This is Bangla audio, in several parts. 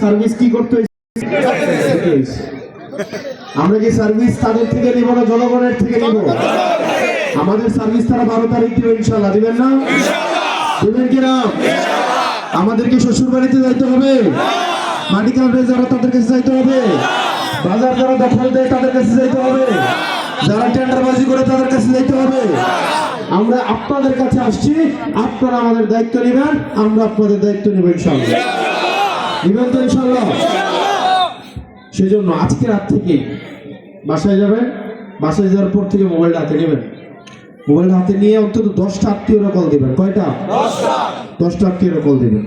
সার্ভিস কি করতে হয়েছে? আমরা কি সার্ভিস তাদের থেকে নিব না জনগণের থেকে নিব? আমাদের সার্ভিস তারা 12 তারিখ দিবে ইনশাআল্লাহ, দিবেন না? দিবেন কিনা? আমাদেরকে শ্বশুর বাড়িতে যাইতে হবে, মাটি কাটবে যারা তাদের কাছে যাইতে হবে, বাজার যারা দখল দেয় তাদের কাছে যাইতে হবে, যারা টেন্ডারবাজি করে তাদের কাছে যাইতে হবে। আমরা আপনাদের কাছে আসছি, আপনারা আমাদের দায়িত্ব নেবেন, আমরা আপনাদের দায়িত্ব নেব ইনশাআল্লাহ। নেবেন তো ইনশাআল্লাহ? সেই জন্য আজকে রাত থেকে বাসায় যাবেন, বাসায় যাওয়ার পর থেকে মোবাইলটা হাতে নেবেন, মোবাইলটা হাতে নিয়ে অন্তত 10টা আত্মীয়রা কল দেবেন। কয়টা? 10টা আত্মীয়রা কল দেবেন।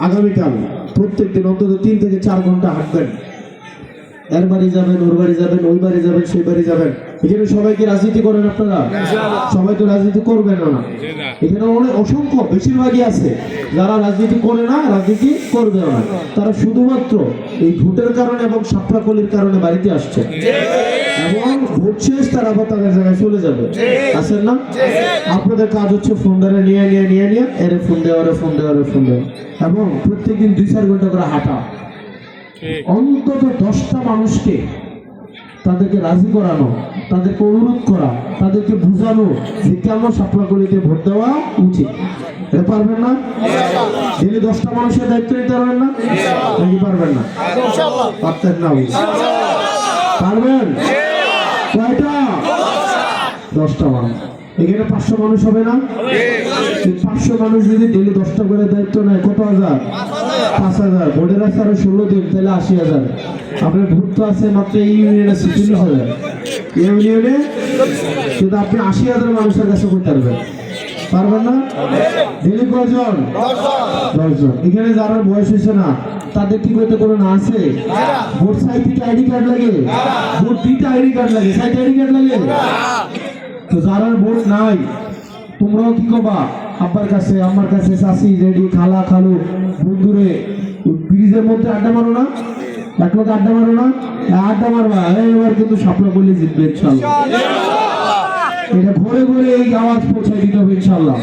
আগামীকাল প্রত্যেকদিন অন্তত 3 থেকে 4 ঘন্টা হাঁটবেন, এর বাড়ি যাবেন, ওর বাড়ি যাবেন, ওই বাড়ি যাবেন, সেই বাড়ি যাবেন। এখানে সবাই কি রাজনীতি করেন আপনারা? সবাই তো রাজনীতি করবেন না। এখানে অনেক অসংখ্য বেশিরভাগই আছে যারা রাজনীতি করে না, রাজনীতি করবে না, তারা শুধুমাত্র এই ভোটের কারণে এবং সাপড়াকলির কারণে বাড়িতে আসছে, এবং ভোট শেষ তারা আবার তাদের জায়গায় চলে যাবে। আছেন না? আপনাদের কাজ হচ্ছে ফোনদারে নিয়ে এর ফোন দেওয়া, ফোন দেওয়া, ফোন দেওয়া, এবং প্রত্যেকদিন 2-4 ঘন্টা করে হাঁটা। অন্তত 10টা মানুষকে তাদেরকে রাজি করানো, তাদেরকে অনুরোধ করা, তাদেরকে বুঝানো যে কেন সাপড়াকলিতে ভোট দেওয়া উচিত। এটা পারবেন না? ডেলি 10টা মানুষের দায়িত্ব নিতে পারবেন না? নাকি পারবেন না? পারতেন না? পারবেন? কয়টা? 10টা মানুষ। এখানে 500 মানুষ হবে না? 500 মানুষ যদি ডেলি 10টা করে দায়িত্ব নেয়, কত হাজার? 5000। ভোটের আছে আরো 16 দিন, তাহলে 80,000। আপনার ভোট তো আছে মাত্র এই ইউনিয়নে 46,000। এই ইউনিয়নে কিন্তু আপনি 80,000 মানুষের কাছে করতে পারবেন? পারবেন না? ডেলি কয়জন? 10 জন। এখানে যারা বয়স হয়েছে না তাদের কি করতে কোনো না আছে? ভোট সাইটে আইডি কার্ড লাগে, ভোট দিতে আইডি কার্ড লাগে, সাইটে আইডি কার্ড লাগে। তো যারা ভোট নাই তোমরাও কি করবা? আব্বার কাছে, আমার কাছে, চাষি, রেডি, খালা, খালু, বন্ধুরে ব্রিজের মধ্যে আড্ডা মারো না? এক লোক আড্ডা মারো না? আড্ডা মারবা, এবার কিন্তু সাপড়াকলি জিতবে ইনশাআল্লাহ। এটা ঘরে ঘরে এই আওয়াজ পৌঁছায় দিতে হবে ইনশাআল্লাহ।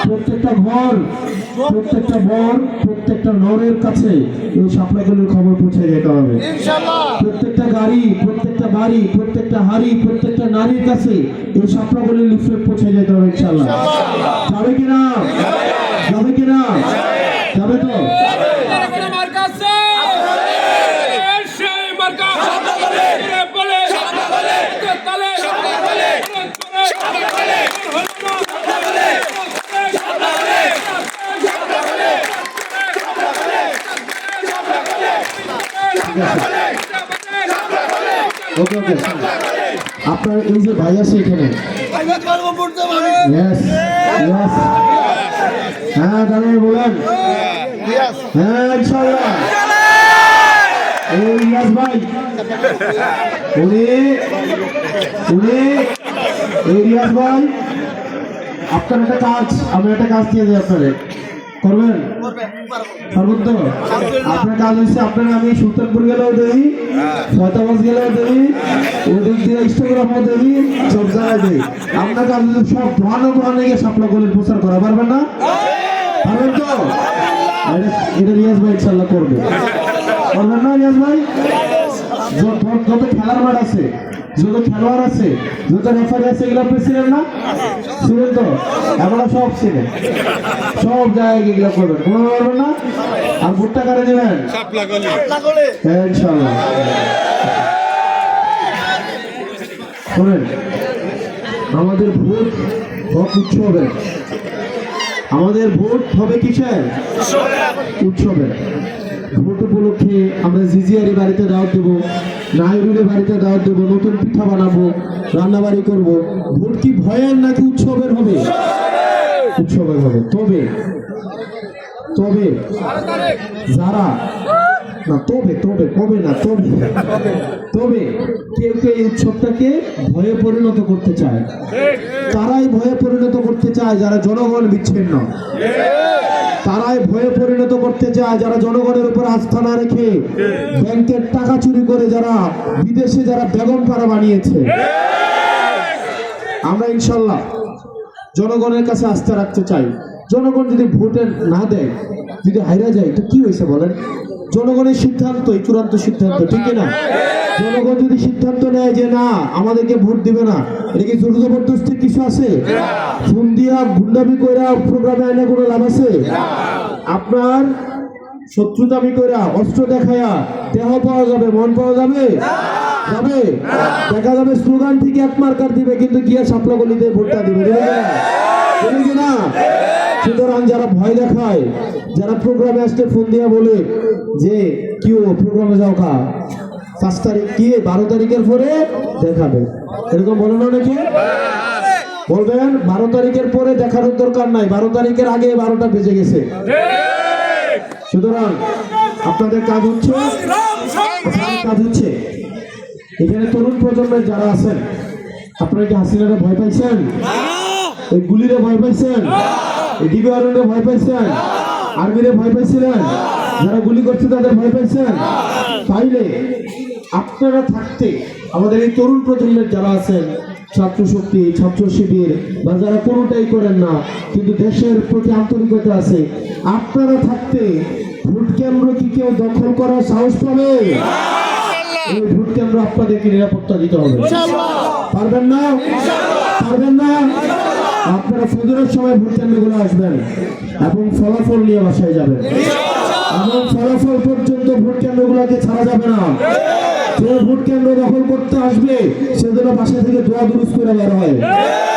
প্রত্যেকটা ঘর, প্রত্যেকটা বর, প্রত্যেকটা নরের কাছে এই সাপড়াকলির খবর পৌঁছে যেতে হবে ইনশাআল্লাহ। প্রত্যেকটা গাড়ি, প্রত্যেকটা বাড়ি, প্রত্যেকটা হাড়ি, প্রত্যেকটা নারীর কাছে এই সাপড়াকলির লিফলেট পৌঁছে যেতে হবে ইনশাআল্লাহ। যাবে কিনা? যাবে কিনা? যাবে তো? আপনার এই যে ভাই আছে এখানে, হ্যাঁ দাঁড়িয়ে বলেন, হ্যাঁ ইনশাআল্লাহ। এই ইয়াস ভাই, উনি এই ইয়াস ভাই, আপনার একটা কাজ, আমি একটা কাজ দিয়ে যাই, আপনারে করবেন? পারবেন তো? আপনার কাজ হচ্ছে, আপনার আমি সুলতানপুর গেলেও দেই, ফয়তাবাদ গেলেও দেই, ওদিক দিয়ে ইনস্টাগ্রামও দেই, সব জায়গায় দেই। আপনার কাজ হচ্ছে সব ধোয়ানো গিয়ে সাপড়াকলির প্রচার করা। পারবেন না? পারবেন তো? এটা রিয়াজ ভাই ইনশাআল্লাহ করবে। পারবেন না রিয়াজ ভাই? যত খেলার মাঠ আছে, যত খেলোয়াড় আছে, যত রেফারি আছে, এগুলো আপনি ছিলেন না? ছিলেন তো? আমরা সব ছিলেন, সব জায়গায় এগুলো করবেন। কোনো পারবেন না? আর ভোটটা কারে দেবেন? ইনশাআল্লাহ। শোনেন, আমাদের ভোট উৎসবে, আমাদের ভোট হবে কিসের? উৎসবে। ভোট উপলক্ষে আমরা জিজিয়ারি বাড়িতে দাওয়াত দেবো, নাইরুলের বাড়িতে দাওয়াত দেবো, নতুন পিঠা বানাবো, রান্নাবাড়ি করবো। ভোট কি ভয়ের নাকি উৎসবের হবে? উৎসবের হবে। তবে যারা তবে কেউ কেউ এই উৎসবটাকে ভয়ে পরিণত করতে চায়, তারাই ভয়ে পরিণত করতে চায় যারা জনগণ বিচ্ছিন্ন, তারাই ভয়ে পরিণত করতে চায় যারা জনগণের উপর আস্থা না রেখে ব্যাংকের টাকা চুরি করে যারা বিদেশে যারা বেগম পাড়া বানিয়েছে। আমরা ইনশাল্লাহ জনগণের কাছে আস্থা রাখতে চাই। জনগণ যদি ভোটে না দেয়, যদি হাইরা যায়, তো কি হয়েছে বলেন? জনগণের সিদ্ধান্তই চূড়ান্ত সিদ্ধান্ত, ঠিক না? জনগণ যদি সিদ্ধান্ত নেয় যে না আমাদেরকে ভোট দিবে না, এটা কি জোর জবরদস্তি কিছু আছে? ফোন দিয়া গুন্ডামি কইরা প্রোগ্রামে আইনা কোনো লাভ আছে? আপনার শত্রুতামি কইরা অস্ত্র দেখায়া দেহ পাওয়া যাবে, মন পাওয়া যাবে? যাবে? দেখা যাবে স্লোগান থেকে এক মার্কার দিবে, কিন্তু গিয়া শাপলা গলিতে ভোটটা দিবে, দেবে কিনা? সুতরাং যারা ভয় দেখায়, যারা প্রোগ্রামে আসতে ফোন দিয়া বলে যে কি প্রোগ্রামে যাও কা 5 তারিখ কি 12 তারিখের পরে দেখাবে, এরকম বলে না নাকি? বলবেন 12 তারিখের পরে দেখানোর দরকার নাই, 12 তারিখের আগে 12টা বেজে গেছে। সুতরাং আপনাদের কাজ হচ্ছে এখানে তরুণ প্রজন্মের যারা আছেন, আপনারা কি হাসিনারে ভয় পাইছেন? এই গুলিরে ভয় পাইছেন? এই ডিবিআরএ ভয় পাইছেন? আর্মিরে ভয় পাইছিলেন? যারা গুলি করছে তাদের ভয় পাইছেন? তাইলে আপনারা থাকতে আমাদের এই তরুণ প্রজন্মের যারা আছেন, ছাত্র শক্তি, ছাত্র শিবির বা যারা কোনোটাই করেন না কিন্তু দেশের প্রতি আন্তরিকতা আছে, আপনারা থাকতে ভোট কেন্দ্র কি কেউ দখল করার সাহস পাবে? এই ভোট কেন্দ্র আপনাদেরকে নিরাপত্তা দিতে হবে। পারবেন না? পারবেন না? আপনারা ফজরের সময় ভোট কেন্দ্রগুলো আসবেন এবং ফলাফল নিয়ে বাসায় যাবেন, এবং ফলাফল পর্যন্ত ভোট কেন্দ্রগুলোকে ছাড়া যাবে না। যে ভোট কেন্দ্র দখল করতে আসবে সেজন্য বাসা থেকে দোয়া দুরুজ করে বের হয়,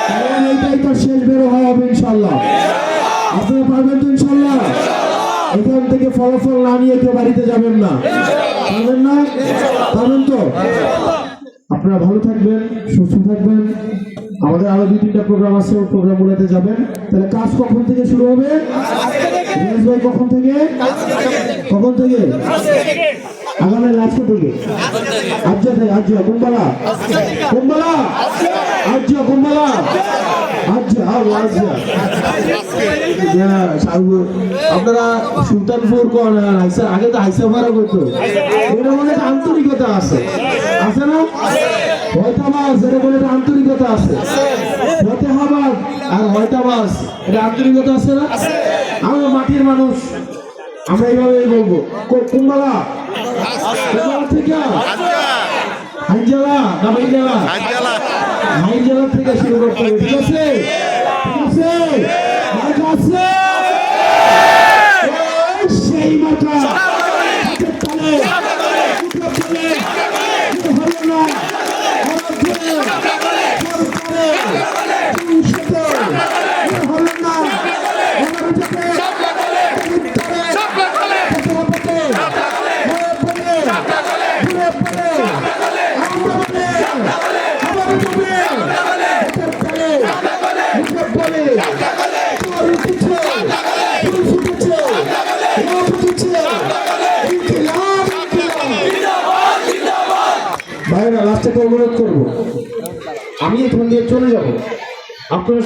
কারণ এইটাই তার শেষ বের হওয়া হবে ইনশাল্লাহ। আপনারা পারবেন তো ইনশাল্লাহ? এখান থেকে ফলাফল না নিয়ে কেউ বাড়িতে যাবেন না, পারবেন না? পারবেন তো? আপনারা ভালো থাকবেন, সুস্থ থাকবেন। আমাদের আরো 2-3টা প্রোগ্রাম আছে, ওই প্রোগ্রামগুলোতে যাবেন। তাহলে কাজ কখন থেকে শুরু হবে? ভাই কখন থেকে? কখন থেকে? আগামী লাস্ট থেকে? আজ থেকে? আজ কুম্বালা কুম্বালা আজ কুম্বালা আজ আপনারা সুলতানপুর কোন আগে তো হাইসা ভাড়া করতো, এটা মনে আন্তরিকতা আছে, আছে না? হয়তাবাস এটা বলে আন্তরিকতা আছে, ফতেহাবাদ আর হয়তাবাস এটা আন্তরিকতা আছে না? আমরা মাটির মানুষ, আমরা এইভাবেই বলবো। কুম্বালা থেকে হাইজেলা না মাইজেলা? হাইজেলা থেকে শুরু করতে হবে, ঠিক আছে? ঠিক আছে? সেই মাথা ভাইরা লাস্টে অনুরোধ করবো, আমি এখান দিয়ে চলে যাবো, আপনারা